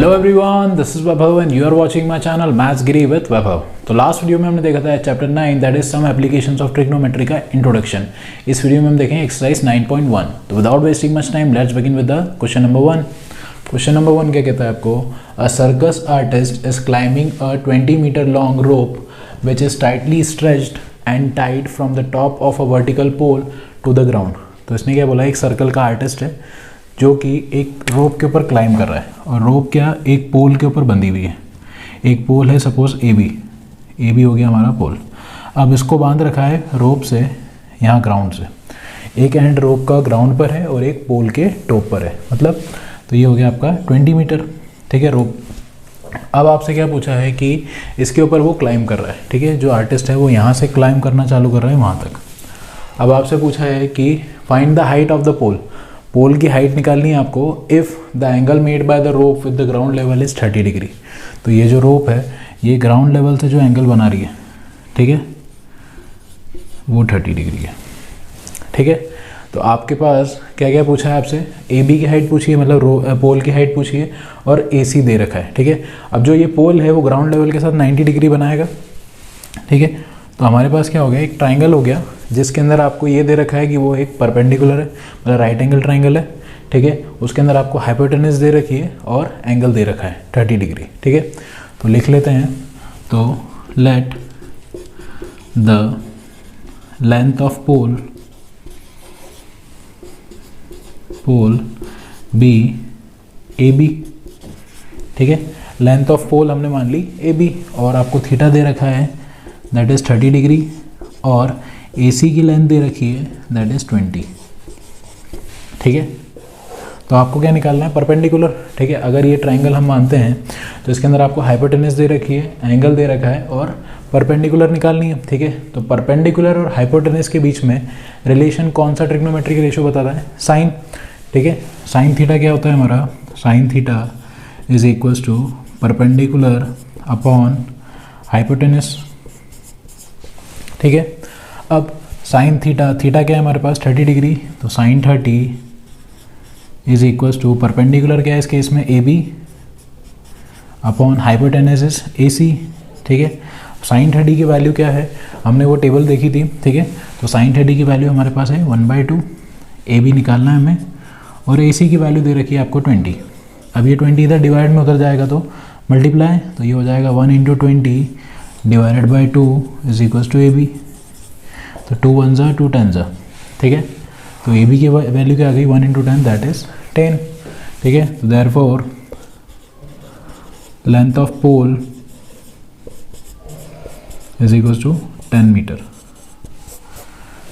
Hello everyone, this is Vaibhav and you are watching my channel maths Giri with Vaibhav. तो last video में हमने देखा था chapter 9 that is some applications of trigonometry का introduction. इस वीडियो में हम देखेंगे एक्सरसाइज 9.1। तो without wasting much time let's begin with the question number 1। Question number 1 क्या कहता है आपको? A circus artist is climbing a 20 metre long rope which is tightly stretched and tied from the top of a vertical pole to the ground. तो इसने क्या बोला, एक circle का आर्टिस्ट है जो कि एक रोप के ऊपर क्लाइंब कर रहा है, और रोप क्या एक पोल के ऊपर बंधी हुई है। एक पोल है सपोज ए बी हो गया हमारा पोल। अब इसको बांध रखा है रोप से यहाँ ग्राउंड से, एक एंड रोप का ग्राउंड पर है और एक पोल के टॉप पर है, मतलब तो ये हो गया आपका 20 मीटर, ठीक है रोप। अब आपसे क्या पूछा है कि इसके ऊपर वो क्लाइंब कर रहा है, ठीक है, जो आर्टिस्ट है वो यहाँ से क्लाइंब करना चालू कर रहा है वहाँ तक। अब आपसे पूछा है कि find the height of the pole, pole की हाइट निकालनी है आपको if the angle made by the rope with the ground level is 30 degree. तो ये जो रोप है ये ग्राउंड लेवल से जो एंगल बना रही है, ठीक है, वो 30 डिग्री है, ठीक है। तो आपके पास क्या क्या पूछा है आपसे? ए बी की हाइट पूछी है, मतलब पोल की हाइट पूछी है, और ए सी दे रखा है, ठीक है। अब जो ये पोल है वो ग्राउंड लेवल के साथ 90 डिग्री बनाएगा, ठीक है। तो हमारे पास क्या हो गया, एक ट्राइंगल हो गया जिसके अंदर आपको ये दे रखा है कि वो एक परपेंडिकुलर है, मतलब राइट एंगल ट्राइंगल है, ठीक है। उसके अंदर आपको हाइपोटेनस दे रखी है और एंगल दे रखा है 30 डिग्री, ठीक है। तो लिख लेते हैं। तो let the length of pole be A B, ठीक है। लेंथ ऑफ पोल हमने मान ली ए बी, और आपको थीटा दे रखा है दैट इज़ 30 डिग्री, और AC की लेंथ दे रखी है दैट इज़ 20, ठीक है। तो आपको क्या निकालना है? परपेंडिकुलर, ठीक है। अगर ये ट्राइंगल हम मानते हैं तो इसके अंदर आपको हाइपोटेनस दे रखी है, एंगल दे रखा है, और परपेंडिकुलर निकालनी है, ठीक है। तो परपेंडिकुलर और हाइपोटेनस के बीच में रिलेशन कौन सा ट्रिग्नोमेट्रिक रेशियो बताता है? साइन, ठीक है। साइन थीटा क्या होता है हमारा? Sine theta is equals to perpendicular upon hypotenuse, ठीक है। अब साइन थीटा क्या है हमारे पास? 30 डिग्री, तो sine 30 is equals to perpendicular क्या है इस केस में? A B upon hypotenuse is A C, ठीक है। साइन 30 की वैल्यू क्या है? हमने वो टेबल देखी थी, ठीक है। तो साइन 30 की वैल्यू हमारे पास है 1/2, ए बी निकालना है हमें, और ए सी की वैल्यू दे रखी है आपको 20। अब ये 20 इधर डिवाइड में उतर जाएगा तो मल्टीप्लाई, तो ये हो जाएगा 1 × 20 divided by 2 is equals to A B. तो 2 1 ज़ा 2 10 ज़ा, ठीक है। तो ए बी की वैल्यू क्या आ गई? 1 × 10 दैट इज 10, ठीक है। तो therefore length of pole is equals to 10 metre,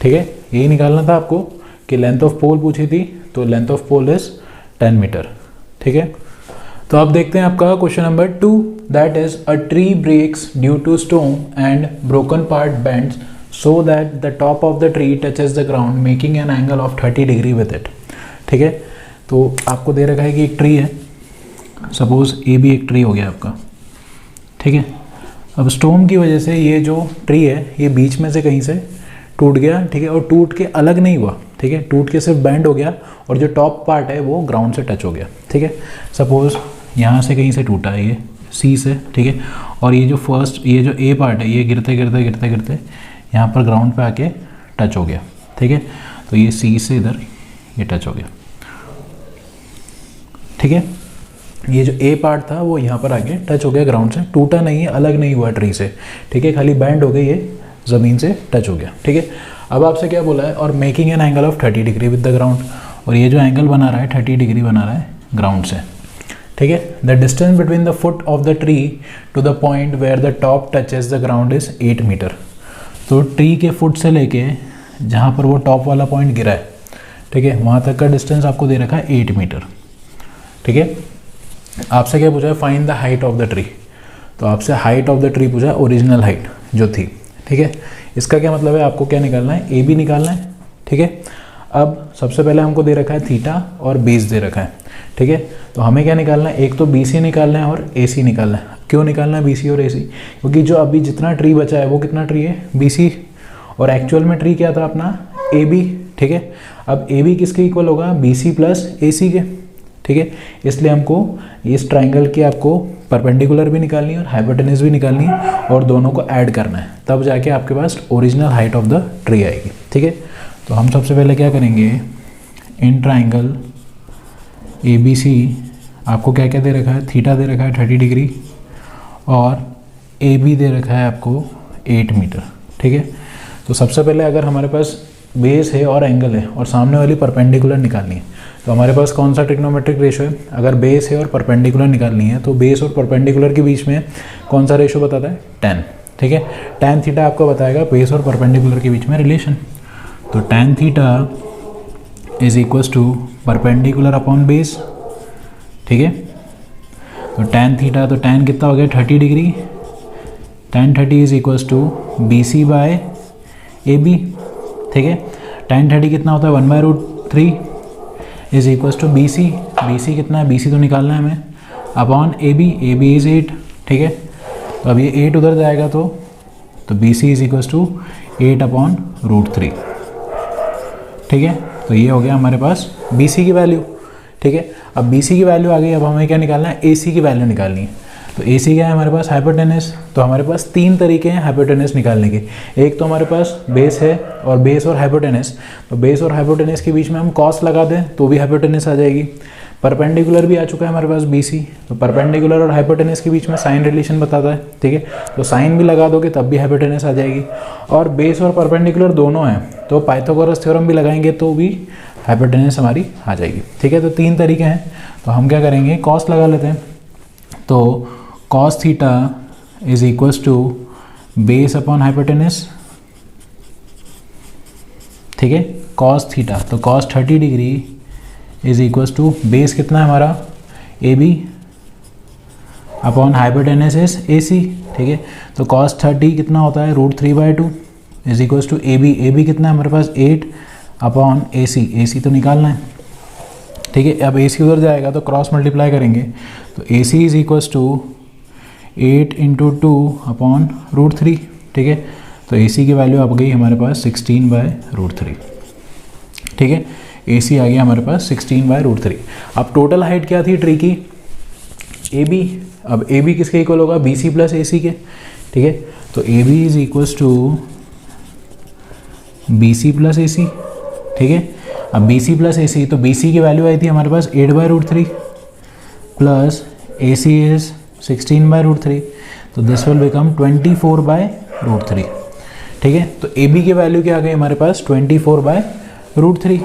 ठीक है। यही निकालना था आपको कि लेंथ ऑफ पोल पूछी थी, तो length of pole is 10 metre, ठीक है। तो आप देखते हैं आपका question number 2 that is a tree breaks due to storm and broken part bends so that the top of the tree touches the ground making an angle of 30 degree with it, ठीक है। तो आपको दे रखा है कि एक tree है, suppose A B एक ट्री हो गया आपका, ठीक है। अब स्टॉर्म की वजह से ये जो ट्री है ये बीच में से कहीं से टूट गया, ठीक है, और टूट के अलग नहीं हुआ, ठीक है, टूट के सिर्फ बेंड हो गया, और जो टॉप पार्ट है वो ग्राउंड से टच हो गया, ठीक है। सपोज यहाँ से कहीं से टूटा है ये सी से, ठीक है, और ये जो फर्स्ट ये जो ए पार्ट है ये गिरते गिरते गिरते गिरते यहाँ पर ग्राउंड पे आके टच हो गया, ठीक है। तो ये सी से इधर ये टच हो गया, ठीक है। ये जो ए पार्ट था वो यहाँ पर आके टच हो गया ग्राउंड से, टूटा नहीं है, अलग नहीं हुआ ट्री से, ठीक है, खाली बैंड हो गई, ये ज़मीन से टच हो गया, ठीक है। अब आपसे क्या बोला है? और making an angle of 30 degree with the ground, और ये जो एंगल बना रहा है 30 डिग्री बना रहा है ग्राउंड से, ठीक है। The distance between the foot of the tree to the point where the top touches the ground is 8 metre. तो ट्री के फुट से लेके जहाँ पर वो टॉप वाला पॉइंट गिरा है, ठीक है, वहाँ तक का डिस्टेंस आपको दे रखा है 8 मीटर, ठीक है। आपसे क्या पूछा है? Find the height of the tree. तो आपसे हाइट ऑफ द ट्री पूछा है, ओरिजिनल हाइट जो थी, ठीक है। इसका क्या मतलब है? आपको क्या निकालना है? ए बी निकालना है, ठीक है। अब सबसे पहले हमको दे रखा है थीटा और बेस दे रखा है, ठीक है। तो हमें क्या निकालना है? एक तो बी सी निकालना है और ए सी निकालना है। क्यों निकालना है बी सी और ए सी? क्योंकि जो अभी जितना ट्री बचा है वो कितना ट्री है? बी सी, और एक्चुअल में ट्री क्या था अपना? ए बी, ठीक है। अब ए बी किसके इक्वल होगा? बी सी प्लस ए सी के, ठीक है। इसलिए हमको इस ट्राइंगल की आपको परपेंडिकुलर भी निकालनी है और हाइपोटेनस भी निकालनी है और दोनों को ऐड करना है, तब जाके आपके पास original height of the tree आएगी, ठीक है। तो हम सबसे पहले क्या करेंगे, इन ट्राइंगल ABC आपको क्या क्या दे रखा है, थीटा दे रखा है 30 डिग्री और AB दे रखा है आपको 8 मीटर, ठीक है। तो सबसे पहले अगर हमारे पास बेस है और एंगल है और सामने वाली परपेंडिकुलर निकालनी है, तो हमारे पास कौन सा ट्रिग्नोमेट्रिक रेशो है, अगर बेस है और परपेंडिकुलर निकालनी है तो बेस और परपेंडिकुलर के बीच में कौन सा रेशो बताता है, tan, ठीक है। tan थीटा आपको बताएगा बेस और परपेंडिकुलर के बीच में रिलेशन। तो tan theta is equals to perpendicular upon base, ठीक है। तो tan थीटा, तो tan कितना हो गया 30 degree, tan 30 is equals to BC by AB, ठीक है। tan 30 कितना होता है 1/√3 इज इक्वल्स टू BC कितना है, BC तो निकालना है हमें, अपॉन AB इज 8, ठीक है। तो अब ये 8 उधर जाएगा तो BC इज इक्वल्स टू 8/√3, ठीक है। तो ये हो गया हमारे पास BC की वैल्यू, ठीक है। अब BC की वैल्यू आ गई, अब हमें क्या निकालना है, AC की वैल्यू निकालनी है। तो AC क्या है हमारे पास, हाइपोटेनस। तो हमारे पास 3 तरीके हैं हाइपोटेनस निकालने के। एक तो हमारे पास बेस है और बेस और हाइपोटेनस, तो बेस और हाइपोटेनस के बीच में हम कॉस लगा दें तो भी हाइपोटेनस आ जाएगी। परपेंडिकुलर भी आ चुका है हमारे पास BC, तो परपेंडिकुलर और हाइपोटेनस के बीच में साइन रिलेशन बताता है, ठीक है। तो साइन भी लगा दोगे तब भी हाइपोटेनस आ जाएगी। और बेस और परपेंडिकुलर दोनों हैं तो पाइथागोरस थ्योरम भी लगाएंगे तो भी हाइपोटेनस हमारी आ जाएगी, ठीक है। तो 3 तरीके हैं। तो हम क्या करेंगे, कॉस लगा लेते हैं। तो cos theta is equals to base upon hypotenuse, ठीक है। cos थीटा, तो cos 30 degree is equals to base कितना है हमारा AB upon hypotenuse is AC, ठीक है। तो cos 30 कितना होता है √3/2 इज इक्वल्स टू AB कितना है हमारे पास 8 अपॉन AC तो निकालना है, ठीक है। अब AC उधर जाएगा तो क्रॉस मल्टीप्लाई करेंगे, तो AC is equals to 8 × 2 upon √3, ठीक है। तो AC की वैल्यू आ गई हमारे पास 16/√3, ठीक है। AC आ गया हमारे पास 16/√3। अब टोटल हाइट क्या थी ट्री की, AB। अब AB किसके इक्वल होगा, BC प्लस AC के, ठीक है। तो AB is equals to BC plus AC, ठीक है। अब BC प्लस AC, तो BC की वैल्यू आई थी हमारे पास 8/√3 प्लस AC इज 16/√3, तो दिस विल बिकम 24/√3, ठीक है। तो AB की वैल्यू क्या आ गई हमारे पास 24/√3।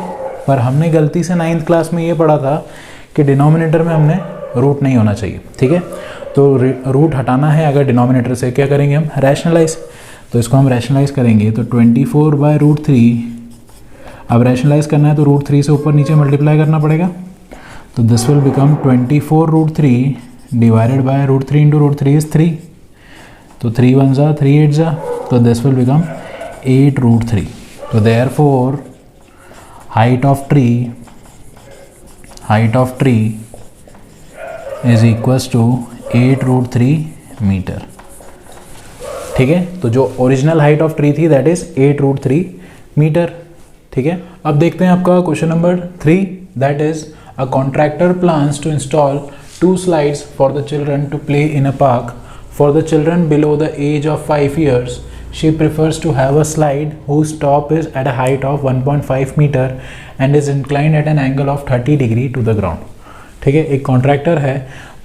पर हमने गलती से 9th क्लास में ये पढ़ा था कि डिनोमिनेटर में हमने रूट नहीं होना चाहिए, ठीक है। तो रूट हटाना है अगर डिनोमिनेटर से, क्या करेंगे हम, रैशनलाइज। तो इसको हम रैशनलाइज करेंगे, तो 24/√3, अब रैशनलाइज करना है तो √3 से ऊपर नीचे मल्टीप्लाई करना पड़ेगा। तो this will become 24√3 divided by √3 × √3 is 3, तो 3 1 जा 3 8 जा, तो दिस विल बिकम 8√3। तो therefore height of tree is equals to 8√3 metre, ठीक है। तो जो ओरिजिनल हाइट ऑफ ट्री थी दैट इज 8√3 मीटर, ठीक है। अब देखते हैं आपका question number 3, that is a contractor plans to install 2 slides for the children to play in a park. For the children below the age of 5 years, she prefers to have a slide whose top is at a height of 1.5 meter and is inclined at an angle of 30 degree to the ground. ठीक है, एक contractor है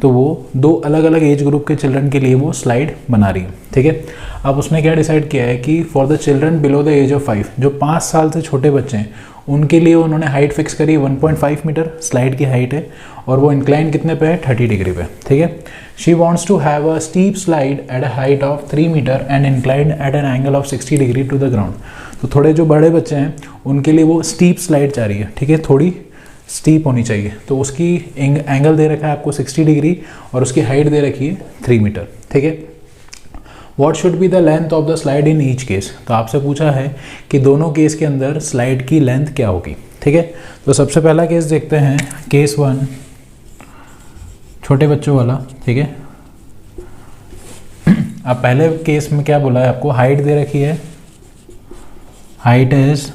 तो वो 2 अलग अलग age group के children के लिए वो स्लाइड बना रही है, ठीक है। अब उसने क्या डिसाइड किया है कि for the children below the age of 5, जो 5 साल से छोटे बच्चे हैं उनके लिए उन्होंने हाइट फिक्स करी 1.5 मीटर स्लाइड की हाइट है और वो इंक्लाइन कितने पे है 30 डिग्री पे, ठीक है। She wants to have a steep slide at a height of 3 metre and inclined at an angle of 60 degree to the ground. तो थोड़े जो बड़े बच्चे हैं उनके लिए वो स्टीप स्लाइड चाह रही है, ठीक है, थोड़ी स्टीप होनी चाहिए। तो उसकी एंगल दे रखा है आपको 60 डिग्री और उसकी हाइट दे रखी है 3 मीटर, ठीक है। What should be the length of the slide in each case? तो आपसे पूछा है कि दोनों केस के अंदर स्लाइड की लेंथ क्या होगी, ठीक है। तो सबसे पहला केस देखते हैं, केस 1 छोटे बच्चों वाला, ठीक है। अब पहले केस में क्या बोला है आपको, हाइट दे रखी है, हाइट इज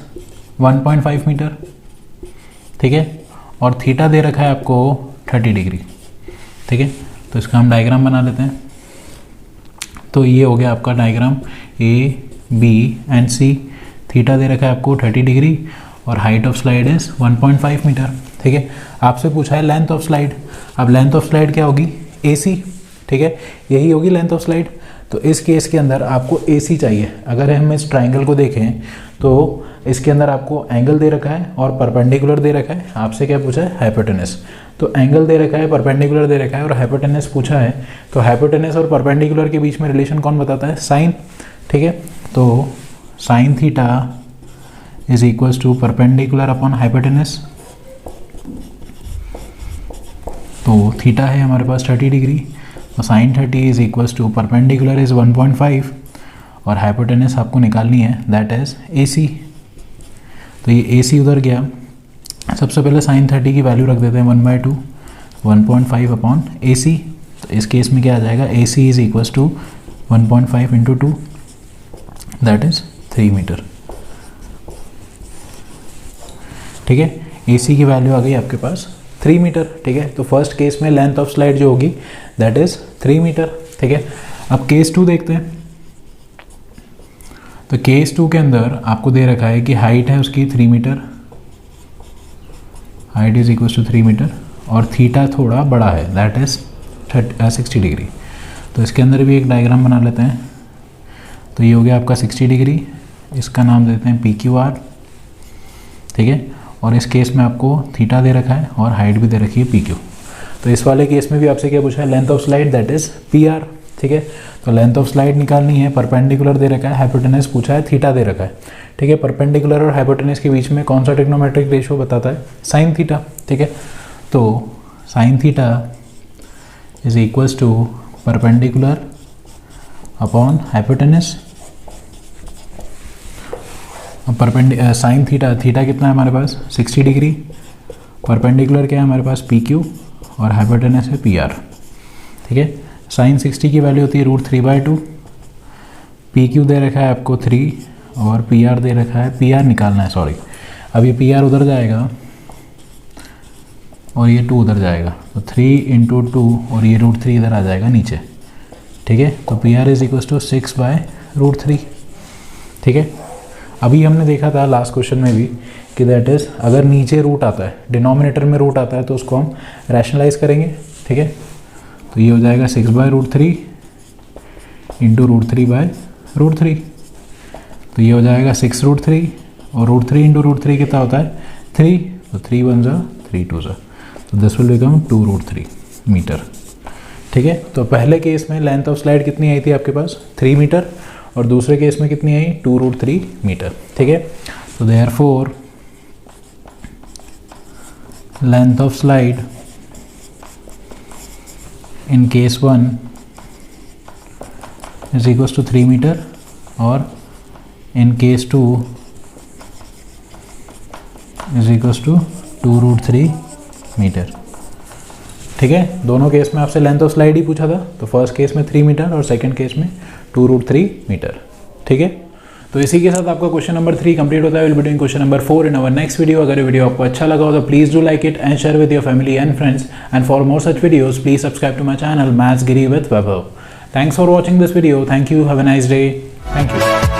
1.5 मीटर, ठीक है, और थीटा दे रखा है आपको 30 डिग्री। ठीक है, तो इसका हम डायग्राम बना लेते हैं। तो ये हो गया आपका diagram A B and C. Theta दे रखा है आपको 30 डिग्री और height of slide is 1.5 metre. ठीक है, आपसे पूछा है लेंथ ऑफ स्लाइड। अब लेंथ ऑफ स्लाइड क्या होगी? AC। ठीक है, यही होगी लेंथ ऑफ स्लाइड। तो इस केस के अंदर आपको AC चाहिए। अगर हम इस ट्राइंगल को देखें तो इसके अंदर आपको एंगल दे रखा है और परपेंडिकुलर दे रखा है। आपसे क्या पूछा है? हाइपोटेनस। तो एंगल दे रखा है, परपेंडिकुलर दे रखा है और हाइपोटेनस पूछा है। तो हाइपोटेनस और परपेंडिकुलर के बीच में रिलेशन कौन बताता है? साइन। ठीक है, तो sine theta is equals to perpendicular upon hypotenuse. तो थीटा है हमारे पास 30 डिग्री, तो sine 30 is equals to perpendicular is 1.5 और हाइपोटेनस आपको निकालनी है, दैट इज AC। तो ये AC उधर गया। सबसे पहले साइन 30 की वैल्यू रख देते हैं 1/2, 1.5 अपॉन AC। तो इस केस में क्या आ जाएगा? AC is equals to 1.5 into 2, that is 3 metre. ठीक है, AC की वैल्यू आ गई आपके पास 3 मीटर। ठीक है, तो फर्स्ट केस में लेंथ ऑफ स्लाइड जो होगी दैट इज 3 मीटर। ठीक है, अब केस 2 देखते हैं। तो केस 2 के अंदर आपको दे रखा है कि हाइट है उसकी 3 metre, height is equal to 3 metre और थीटा थोड़ा बड़ा है, दैट इज 60 डिग्री। तो इसके अंदर भी एक डायग्राम बना लेते हैं। तो ये हो गया आपका 60 डिग्री, इसका नाम देते हैं PQR। ठीक है, और इस केस में आपको थीटा दे रखा है और हाइट भी दे रखी है PQ। तो इस वाले केस में भी आपसे क्या पूछा है? Length of slide that is PR। ठीक है, तो लेंथ ऑफ स्लाइड निकालनी है। परपेंडिकुलर दे रखा है, हाइपोटेनस पूछा है, थीटा दे रखा है। ठीक है, परपेंडिकुलर और हाइपोटेनस के बीच में कौन सा ट्रिग्नोमेट्रिक रेशियो बताता है? Sine theta. ठीक है, तो sine theta is equals to perpendicular upon hypotenuse. Sine theta, theta कितना है हमारे पास? 60 डिग्री। परपेंडिकुलर क्या है हमारे पास? PQ और हाइपोटेनस है PR। ठीक है, साइन 60 की वैल्यू होती है √3/2। PQ दे रखा है आपको 3 और PR दे रखा है, PR निकालना है, सॉरी। अब ये PR उधर जाएगा और ये 2 उधर जाएगा, तो 3 इंटू 2 और ये √3 इधर आ जाएगा नीचे। ठीक है, तो PR इज इक्वल टू 6/√3। ठीक है, अभी हमने देखा था लास्ट क्वेश्चन में भी कि दैट इज अगर नीचे रूट आता है, डिनोमिनेटर में रूट आता है, तो उसको हम रैशनलाइज करेंगे। ठीक है, तो ये हो जाएगा 6/√3 इंटू √3/√3। तो ये हो जाएगा 6√3 और √3 इंटू √3 कितना होता है? 3। तो 3 1 जा 3 2 जा, तो दिस विल बिकम 2√3 मीटर। ठीक है, तो पहले केस में लेंथ ऑफ स्लाइड कितनी आई थी आपके पास? 3 मीटर और दूसरे केस में कितनी आई? 2√3 मीटर। ठीक है, तो therefore length of slide in case 1 is equal to 3 metre और in case 2 is equal to 2√3 metre. ठीक है, दोनों केस में आपसे लेंथ ऑफ स्लाइड ही पूछा था। तो फर्स्ट केस में 3 मीटर और सेकंड केस में 2√3 मीटर। ठीक है, तो इसी के साथ आपका क्वेश्चन नंबर 3 कंप्लीट होता है। Will be doing question number 4 in our next video. अगर ये वीडियो आपको अच्छा लगा हो तो please do like it and share with your family and friends, and for more such videos please subscribe to my channel maths Giri with Vaibhav. Thanks for watching this video. Thank you, have a nice day. Thank you.